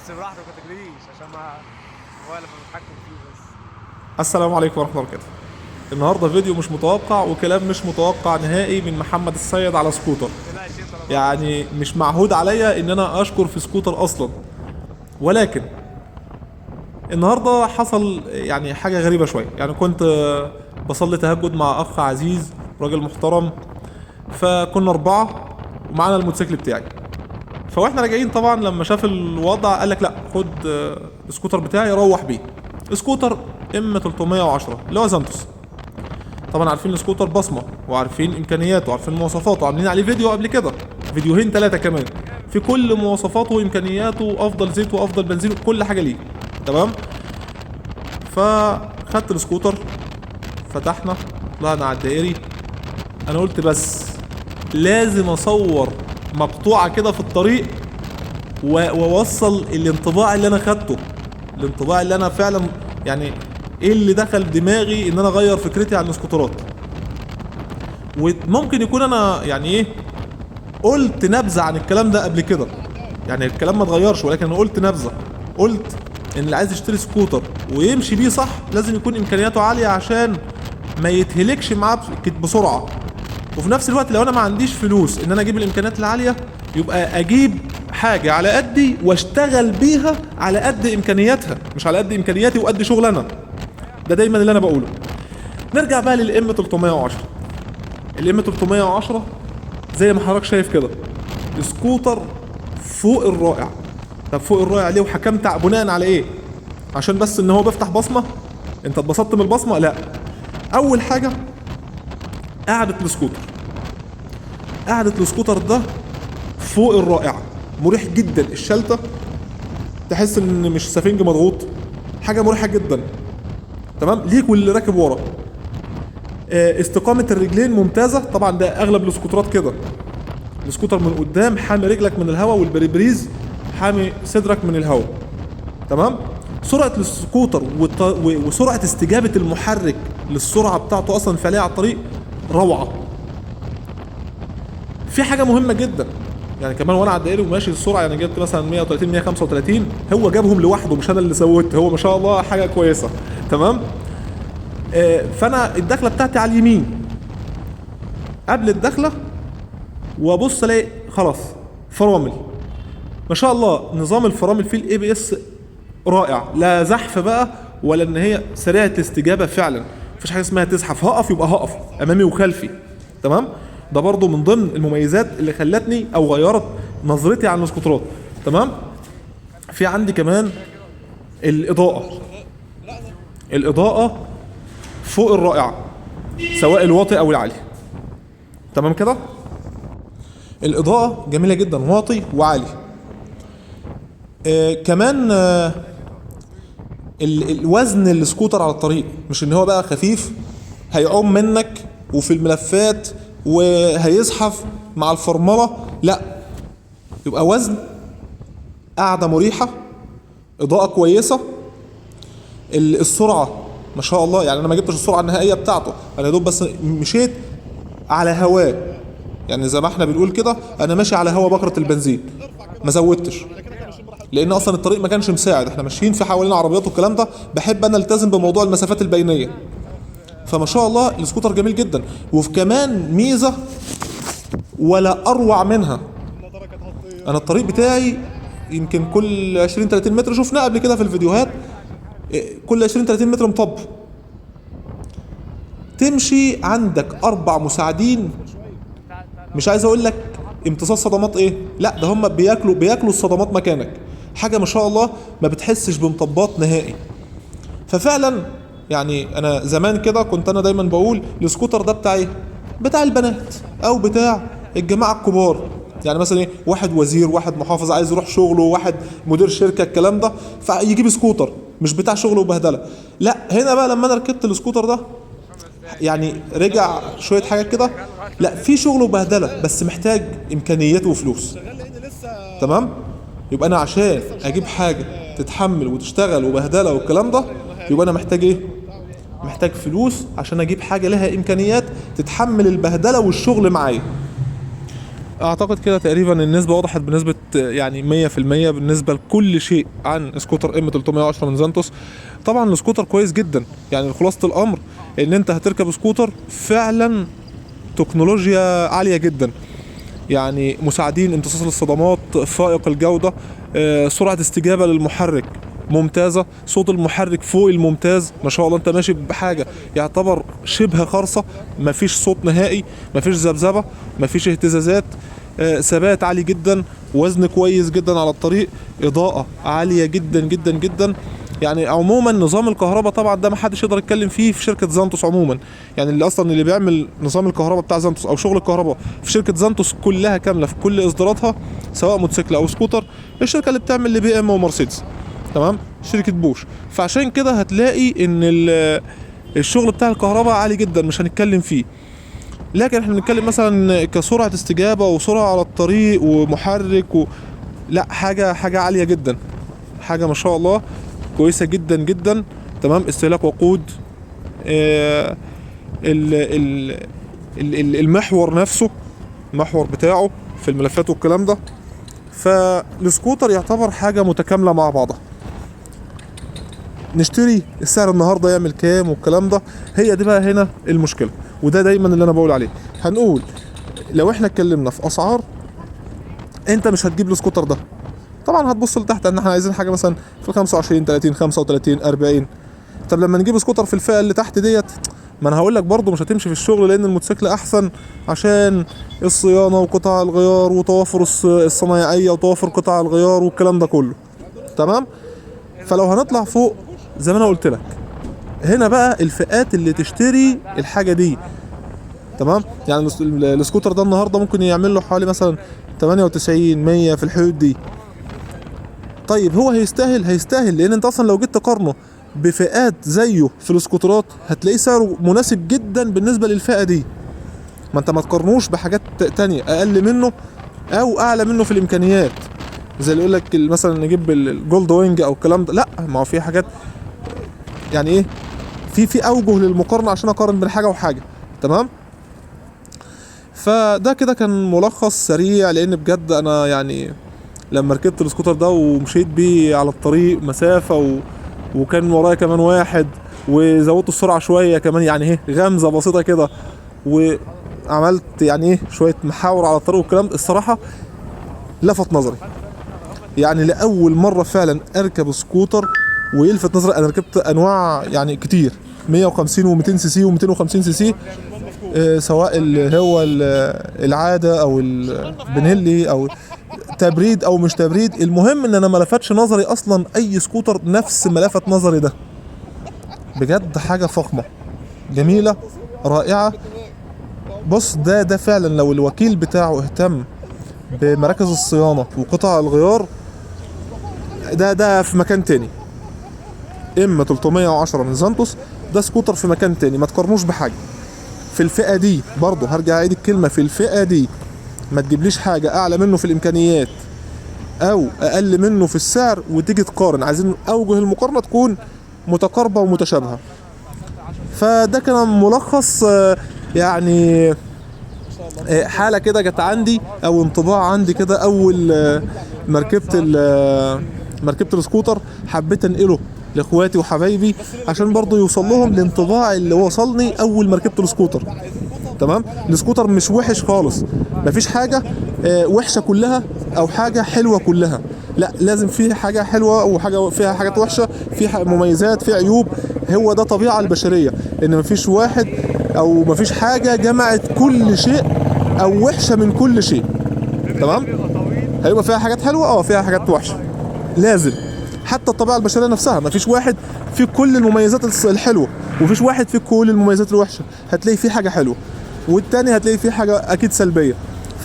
بس براحتك ما تجريش عشان ما هو لما بتحكم فيه بس. السلام عليكم ورحمة الله وبركاته. النهارده فيديو مش متوقع وكلام مش متوقع نهائي من محمد السيد على سكوتر. لا شيء طلبات. يعني مش معهود عليا ان انا اشكر في سكوتر اصلا، ولكن النهارده حصل يعني حاجة غريبة شوية. يعني كنت بصلي تهجد مع اخ عزيز راجل محترم، فكنا 4 ومعانا الموتوسيكل بتاعي. فواحنا راجعين طبعا لما شاف الوضع قال لك لا خد السكوتر بتاعي روح بيه. سكوتر ام 310 اللي هو سانتوس. طبعا عارفين السكوتر بصمه وعارفين امكانياته وعارفين مواصفاته، عاملين عليه فيديو قبل كده، فيديوهين 3 كمان في كل مواصفاته وامكانياته وافضل زيت وافضل بنزين وكل حاجه ليه. تمام. فخدت السكوتر، فتحنا، طلعنا على الدائري. انا قلت بس لازم اصور مقطوعه كده في الطريق واوصل الانطباع اللي انا خدته، الانطباع اللي انا فعلا يعني ايه اللي دخل دماغي ان انا اغير فكرتي عن السكوترات. وممكن يكون انا يعني ايه قلت نبذه عن الكلام ده قبل كده، يعني الكلام ما اتغيرش ولكن انا قلت نبذه. قلت ان اللي عايز يشتري سكوتر ويمشي بيه صح لازم يكون امكانياته عاليه عشان ما يتهلكش معاه بسرعه. وفي نفس الوقت لو انا ما عنديش فلوس ان انا اجيب الامكانيات العاليه يبقى اجيب حاجه على قدي واشتغل بيها على قد امكانياتها، مش على قد امكانياتي وقد شغل انا. ده دايما اللي انا بقوله. نرجع بقى للام 310. الام 310 زي ما حضرتك شايف كده سكوتر فوق الرائع. طب فوق الرائع ليه وحكمت بناء على ايه؟ عشان بس ان هو بيفتح بصمه؟ انت اتبسطت من البصمه؟ لا. اول حاجه قعدة السكوتر. قعدة السكوتر ده فوق الرائع، مريح جدا. الشلتة تحس ان مش سفنج مضغوط، حاجة مريحة جدا. تمام ليك واللي راكب ورا. استقامة الرجلين ممتازة. طبعا ده اغلب السكوترات كده، السكوتر من قدام حامي رجلك من الهواء والبريبريز حامي صدرك من الهواء. تمام. سرعة السكوتر وسرعة استجابة المحرك للسرعة بتاعته اصلا الفعلية على الطريق روعة. في حاجة مهمة جدا يعني كمان وانا على الدائري وماشي السرعة، يعني جبت مثلا 130 135، هو جابهم لوحده مش انا اللي سويت، هو ما شاء الله حاجة كويسة. تمام. فانا الدخلة بتاعتي على اليمين قبل الدخلة وابص الاقي خلاص فرامل. ما شاء الله نظام الفرامل فيه الاي بي اس رائع، لا زحف بقى ولا ان هي سريعة الاستجابة فعلا. مفيش حاجة اسمها تزحف، هقف يبقى هقف امامي وخلفي. تمام. ده برضو من ضمن المميزات اللي خلتني او غيرت نظرتي عن السكوترات. تمام. في عندي كمان الاضاءة. الاضاءة فوق الرائعة سواء الواطي او العالي. تمام كده. الاضاءة جميلة جدا واطي وعالي. كمان الوزن السكوتر على الطريق مش ان هو بقى خفيف هيعوم منك وفي الملفات وهيزحف مع الفرملة، لا، يبقى وزن، قاعدة مريحة، إضاءة كويسة. السرعة ما شاء الله، يعني أنا ما جبتش السرعة النهائية بتاعته، أنا يا دوب بس مشيت على هواه، يعني زي ما احنا بنقول كده أنا ماشي على هوا بكرة البنزين، ما زودتش لأن أصلا الطريق ما كانش مساعد، احنا ماشيين في حوالين عربيات والكلام ده، بحب أنا التزم بموضوع المسافات البينية. فما شاء الله السكوتر جميل جدا. وفي كمان ميزة ولا اروع منها، انا الطريق بتاعي يمكن كل 20 30 متر شفناه قبل كده في الفيديوهات، كل 20 30 متر مطب، تمشي عندك 4 مساعدين. مش عايز اقول لك امتصاص صدمات ايه، لا ده هم بياكلوا الصدمات مكانك. حاجه ما شاء الله ما بتحسش بمطبات نهائي. ففعلا يعني انا زمان كده كنت انا دايما بقول السكوتر ده بتاع ايه، بتاع البنات او بتاع الجماعه الكبار، يعني مثلا ايه واحد وزير واحد محافظ عايز يروح شغله واحد مدير شركه الكلام ده فيجيب سكوتر، مش بتاع شغل وبهدله. لا هنا بقى لما انا ركبت السكوتر ده يعني رجع شويه حاجات كده، لا في شغل وبهدله بس محتاج امكانيات وفلوس. تمام. يبقى انا عشان اجيب حاجه تتحمل وتشتغل وبهدله والكلام ده يبقى انا محتاج ايه، محتاج فلوس عشان اجيب حاجه لها امكانيات تتحمل البهدله والشغل معايا. اعتقد كده تقريبا النسبه وضحت بنسبه يعني 100% بالنسبه لكل شيء عن سكوتر ام 310 من زانتوس. طبعا السكوتر كويس جدا، يعني خلاصه الامر ان انت هتركب سكوتر فعلا تكنولوجيا عاليه جدا، يعني مساعدين امتصاص الصدمات، فائق الجوده، سرعه استجابه للمحرك ممتازه، صوت المحرك فوق الممتاز ما شاء الله. انت ماشي بحاجه يعتبر شبه خرصه، مفيش صوت نهائي، مفيش ذبذبه، مفيش اهتزازات، ثبات عالي جدا، وزن كويس جدا على الطريق، اضاءه عاليه جدا جدا جدا. يعني عموما نظام الكهرباء طبعا ده ما حدش يقدر يتكلم فيه في شركه زانتوس عموما، يعني اللي اصلا اللي بيعمل نظام الكهرباء بتاع زانتوس او شغل الكهرباء في شركه زانتوس كلها كامله في كل اصداراتها سواء موتوسيكل او سكوتر، الشركه اللي بتعمل لبي ام ومرسيدس، تمام، شركه بوش. فعشان كده هتلاقي ان الشغل بتاع الكهرباء عالي جدا مش هنتكلم فيه. لكن احنا بنتكلم مثلا كسرعه استجابه وسرعه على الطريق ومحرك لا، حاجه عاليه جدا، حاجه ما شاء الله كويسه جدا جدا، تمام. استهلاك وقود، المحور نفسه، المحور بتاعه في الملفات والكلام ده. فالسكوتر يعتبر حاجه متكامله مع بعضها. نشتري السعر النهارده يعمل كام والكلام ده، هي دي بقى هنا المشكله، وده دايما اللي انا بقول عليه. هنقول لو احنا اتكلمنا في اسعار، انت مش هتجيب السكوتر ده، طبعا هتبص لتحت ان احنا عايزين حاجه مثلا في 25 30 35 40. طب لما نجيب سكوتر في الفئه اللي تحت ديت، ما انا هقول لك برضه مش هتمشي في الشغل، لان الموتوسيكل احسن عشان الصيانه وقطع الغيار وتوافر الصنايعيه وتوافر قطع الغيار والكلام ده كله، تمام. فلو هنطلع فوق زي ما انا قلت لك، هنا بقى الفئات اللي تشتري الحاجه دي، تمام. يعني السكوتر ده النهارده ممكن يعمل له حوالي مثلا 98 100 في الحدود دي. طيب هو هيستاهل لان انت اصلا لو جيت تقارنه بفئات زيه في السكوترات هتلاقيه سعره مناسب جدا بالنسبه للفئه دي. ما انت ما تقارنوش بحاجات تانية اقل منه او اعلى منه في الامكانيات، زي اللي يقول لك مثلا نجيب الجولد وينج او الكلام ده، لا، ما هو في حاجات يعني ايه، في اوجه للمقارنه عشان اقارن بين حاجه وحاجه، تمام. فده كده كان ملخص سريع، لان بجد انا يعني لما ركبت السكوتر ده ومشيت بيه على الطريق مسافه وكان ورايا كمان واحد وزودت السرعه شويه كمان، يعني ايه غمزه بسيطه كده، وعملت يعني ايه شويه محاور على الطريق والكلام ده، الصراحه لفت نظري. يعني لاول مره فعلا اركب سكوتر ويلفت نظري. انا ركبت انواع يعني كتير، 150 و200 سي سي و250 سي سي، سواء اللي هو العاده او البنهلي او تبريد او مش تبريد، المهم ان انا ما لفتش نظري اصلا اي سكوتر نفس ما لفت نظري ده. بجد حاجه فخمه جميله رائعه. بص ده فعلا لو الوكيل بتاعه اهتم بمراكز الصيانه وقطع الغيار، ده في مكان تاني. ام 310 من زانتوس ده سكوتر في مكان تاني، ما تقارنوش بحاجه في الفئه دي. برضه هرجع اعيد الكلمه، في الفئه دي ما تجيبليش حاجه اعلى منه في الامكانيات او اقل منه في السعر وتيجي تقارن. عايزين اوجه المقارنه تكون متقاربه ومتشابهه. فده كان ملخص يعني حاله كده جت عندي او انطباع عندي كده اول ما ركبت السكوتر، حبيت انقله لاخواتي وحبايبي عشان برضه يوصل لهم الانطباع اللي وصلني اول ما ركبت السكوتر، تمام. السكوتر مش وحش خالص، مفيش حاجه وحشه كلها او حاجه حلوه كلها، لا، لازم في حاجه حلوه وحاجه فيها حاجات وحشه، في مميزات، في عيوب. هو ده طبيعه البشريه، ان مفيش واحد او مفيش حاجه جمعت كل شيء او وحشه من كل شيء، تمام. هيبقى فيها حاجات حلوه، فيها حاجات وحشه، لازم. حتى الطبيعه البشريه نفسها مفيش واحد في كل المميزات الحلوه ومفيش واحد في كل المميزات الوحشه، هتلاقي فيه حاجه حلوه والتاني هتلاقي فيه حاجه اكيد سلبيه.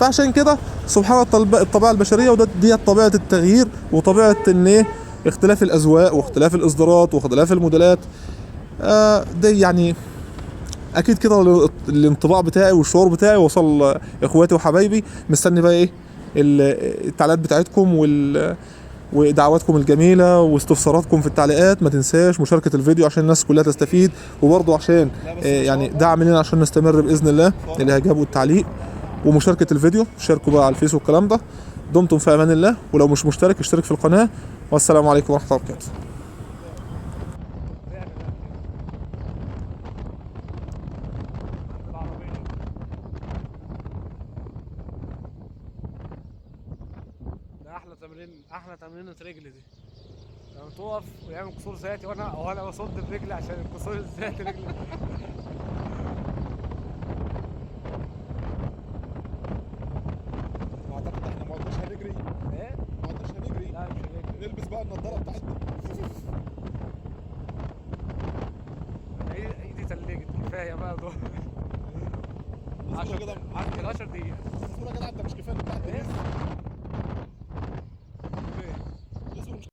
فعشان كده سبحان الله الطبيعه البشريه، دي طبيعه التغيير وطبيعه ان ايه اختلاف الاذواق واختلاف الاصدارات واختلاف الموديلات. دي يعني اكيد كده الانطباع بتاعي والشعور بتاعي وصل اخواتي وحبايبي. مستني بقى ايه التعليقات بتاعتكم ودعواتكم الجميله واستفساراتكم في التعليقات. ما تنساش مشاركه الفيديو عشان الناس كلها تستفيد، وبرضه عشان يعني دعم لنا عشان نستمر باذن الله، اللي هيجابوا التعليق. ومشاركه الفيديو، شاركوا بقى على الفيس والكلام ده. دمتم في امان الله، ولو مش مشترك اشترك في القناه، والسلام عليكم ورحمه الله وبركاته. ده احلى تمرينة رجل دي، لما تقف ويعمل كسور ذاتي وانا بصد برجلي عشان الكسور الذاتي رجلي. اعتقد احنا ما عدناش هنجري. ايه؟ ما عدناش هنجري. لا مش هنجري. نلبس بقى النضاره بتاعتنا. ايدي تلجت، كفايه بقى دول. اصبر يا جدع. 11 دقيقة. اصبر يا جدع، انت مش كفايه بتاعت ايه؟